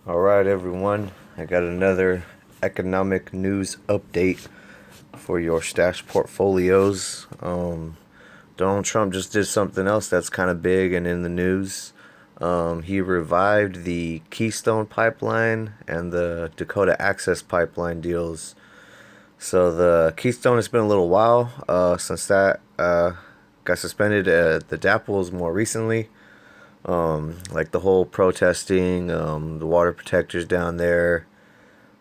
All right, everyone. I got another economic news update for your stash portfolios. Donald Trump just did something else that's kind of big and in the news. He revived the Keystone Pipeline and the Dakota Access Pipeline deals. So the Keystone, has been a little while since that got suspended. The DAPLs more recently. Like the whole protesting, the water protectors down there.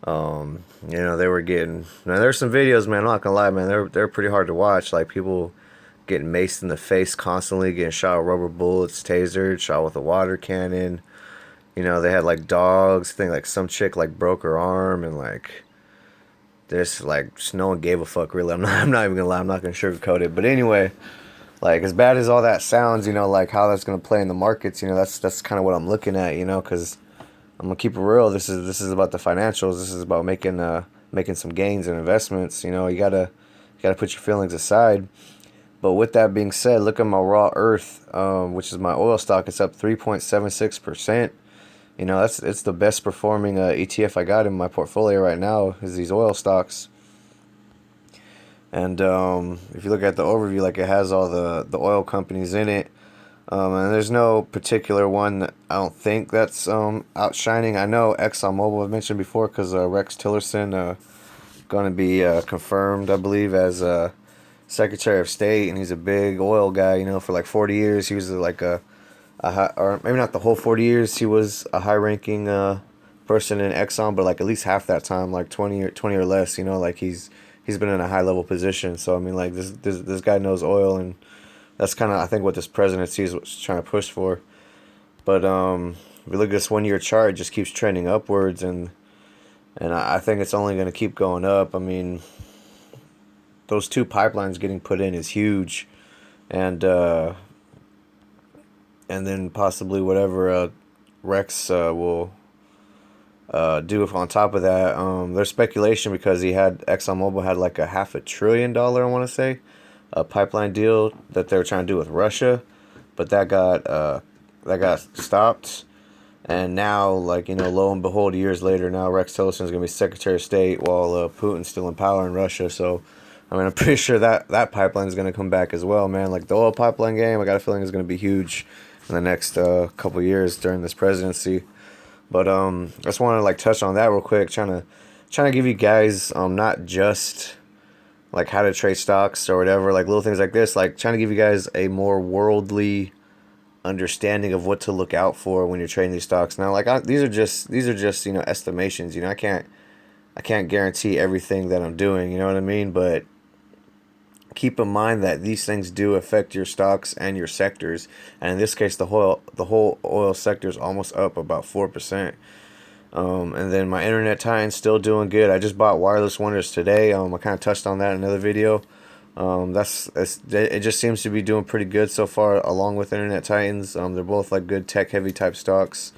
They were getting. Now there's some videos, man. I'm not gonna lie, man. They're pretty hard to watch. Like people getting maced in the face constantly, getting shot with rubber bullets, tasered, shot with a water cannon. They had like dogs. I think like some chick like broke her arm, and like there's like just no one gave a fuck really. I'm not even gonna lie. I'm not gonna sugarcoat it. But anyway, like as bad as all that sounds, like how that's gonna play in the markets, that's kind of what I'm looking at, because I'm gonna keep it real. This is about the financials. This is about making some gains and investments. You gotta put your feelings aside. But with that being said, look at my raw earth, which is my oil stock. It's up 3.76%. That's it's the best performing ETF I got in my portfolio right now is these oil stocks. And if you look at the overview, like it has all the oil companies in it. And there's no particular one that I don't think that's outshining. I know ExxonMobil I've mentioned before because Rex Tillerson going to be confirmed, I believe, as Secretary of State, and he's a big oil guy. For like 40 years, he was like a high, or maybe not the whole 40 years. He was a high-ranking person in Exxon, but like at least half that time, like 20 or less. Like he's been in a high-level position. So I mean, like this guy knows oil, and that's kind of I think what this presidency is trying to push for. But if you look at this 1 year chart, it just keeps trending upwards, and I think it's only going to keep going up. I mean, those two pipelines getting put in is huge, and and then possibly whatever Rex will do on top of that. There's speculation because he had ExxonMobil had like a $500 billion, I want to say, a pipeline deal that they were trying to do with Russia, but that got stopped. And now, like lo and behold, years later, now Rex Tillerson is gonna be Secretary of State while Putin's still in power in Russia. So, I mean, I'm pretty sure that pipeline is gonna come back as well, man. Like the oil pipeline game, I got a feeling is gonna be huge in the next couple of years during this presidency. But I just want to like touch on that real quick, trying to give you guys not just like how to trade stocks or whatever, like little things like this, like trying to give you guys a more worldly understanding of what to look out for when you're trading these stocks. Now, like these are just estimations. I can't guarantee everything that I'm doing. You know what I mean? But keep in mind that these things do affect your stocks and your sectors. And in this case, the whole oil sector is almost up about 4%. And then my internet tie-in's still doing good. I just bought Wireless Wonders today. I kind of touched on that in another video. It just seems to be doing pretty good so far, along with Internet Titans. They're both like good tech heavy type stocks.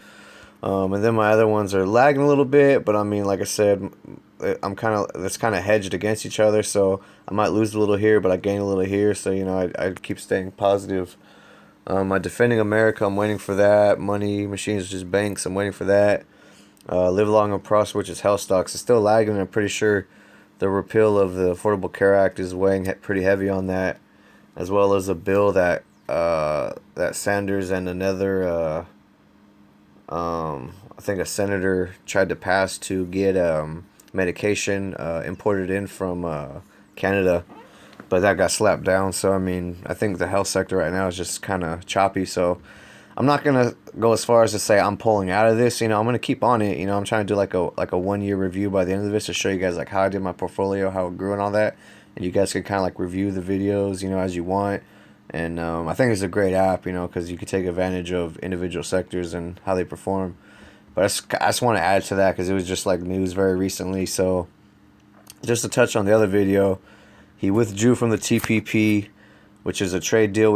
And then my other ones are lagging a little bit, but I mean, like I said, it's kind of hedged against each other. So I might lose a little here, but I gain a little here. So I keep staying positive. My Defending America, I'm waiting for that. Money Machines, which is banks, I'm waiting for that. Live Long and Prosper, which is health stocks, is still lagging. I'm pretty sure the repeal of the Affordable Care Act is weighing pretty heavy on that, as well as a bill that Sanders and another I think a senator tried to pass to get medication imported in from Canada, but that got slapped down. So I mean, I think the health sector right now is just kind of choppy. So I'm not gonna go as far as to say I'm pulling out of this. I'm gonna keep on it. I'm trying to do like a 1 year review by the end of this to show you guys like how I did my portfolio, how it grew, and all that. And you guys can kind of like review the videos, as you want. And I think it's a great app, because you can take advantage of individual sectors and how they perform. But I just want to add to that because it was just like news very recently. So just to touch on the other video, he withdrew from the TPP, which is a trade deal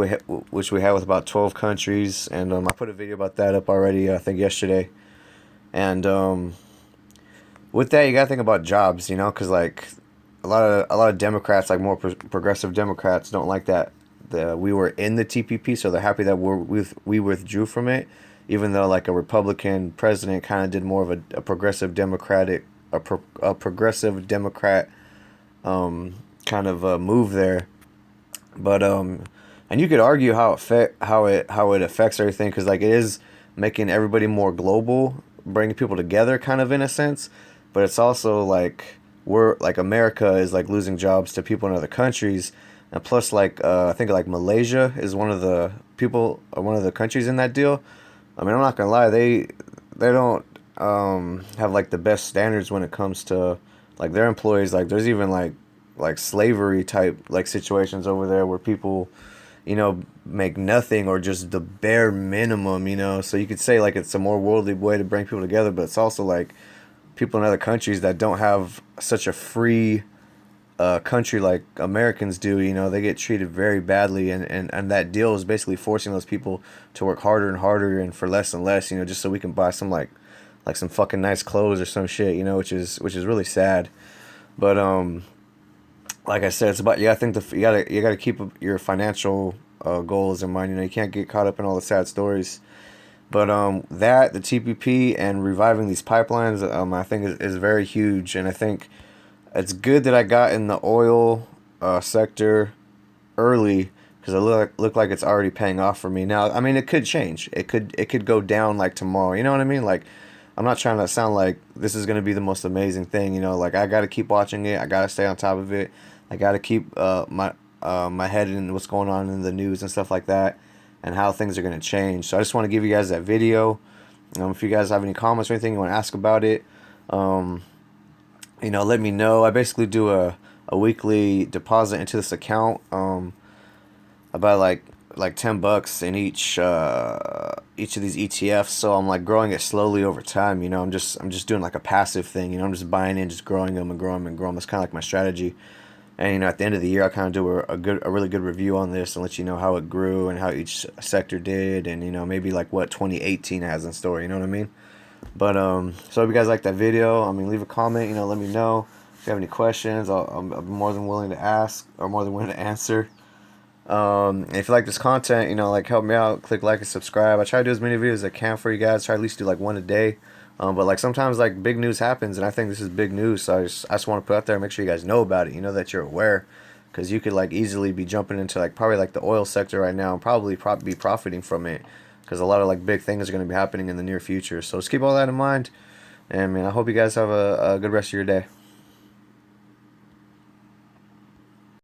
which we have with about 12 countries. And I put a video about that up already, I think yesterday. And with that, you got to think about jobs, because like a lot of Democrats, like more progressive Democrats, don't like that we were in the TPP, so they're happy that we withdrew from it. even though like a Republican president kind of did more of a progressive Democratic, a progressive Democrat kind of move there. But and you could argue how it affects everything, because like it is making everybody more global, bringing people together, kind of in a sense. But it's also like we're like America is like losing jobs to people in other countries, and plus like I think like Malaysia is one of the countries in that deal. I mean, I'm not gonna lie, they don't have like the best standards when it comes to like their employees. Like there's even like slavery type like situations over there where people, you know, make nothing or just the bare minimum, you know. So you could say like it's a more worldly way to bring people together, but it's also like people in other countries that don't have such a free country like Americans do, you know, they get treated very badly, and that deal is basically forcing those people to work harder and harder and for less and less, you know, just so we can buy some like some fucking nice clothes or some shit, you know, which is really sad. But like I said, it's about, yeah, I think you gotta keep your financial goals in mind. You know, you can't get caught up in all the sad stories. But that the TPP and reviving these pipelines, I think is very huge, and I think it's good that I got in the oil sector early, because it look like it's already paying off for me. Now, I mean, it could change. It could go down like tomorrow. You know what I mean? Like, I'm not trying to sound like this is gonna be the most amazing thing. You know, like I gotta keep watching it. I gotta stay on top of it. I gotta keep my head in what's going on in the news and stuff like that, and how things are gonna change. So I just want to give you guys that video. If you guys have any comments or anything you want to ask about it, um, you know, let me know. I basically do a weekly deposit into this account, about like $10 in each of these ETFs. So I'm like growing it slowly over time. You know, I'm just doing like a passive thing. You know, I'm just buying in, just growing them and growing them and growing them. That's kind of like my strategy. And you know, at the end of the year, I kind of do a really good review on this and let you know how it grew and how each sector did, and you know, maybe like what 2018 has in store. You know what I mean? But so if you guys like that video, I mean, leave a comment. You know, let me know if you have any questions. I'm more than willing to ask, or more than willing to answer. If you like this content, you know, like help me out, click like and subscribe. I try to do as many videos as I can for you guys. Try to at least do like one a day. But like sometimes like big news happens, and I think this is big news. So I just want to put out there and make sure you guys know about it. You know, that you're aware, because you could like easily be jumping into like probably like the oil sector right now and probably be profiting from it, because a lot of like big things are going to be happening in the near future. So just keep all that in mind. And man, I hope you guys have a good rest of your day.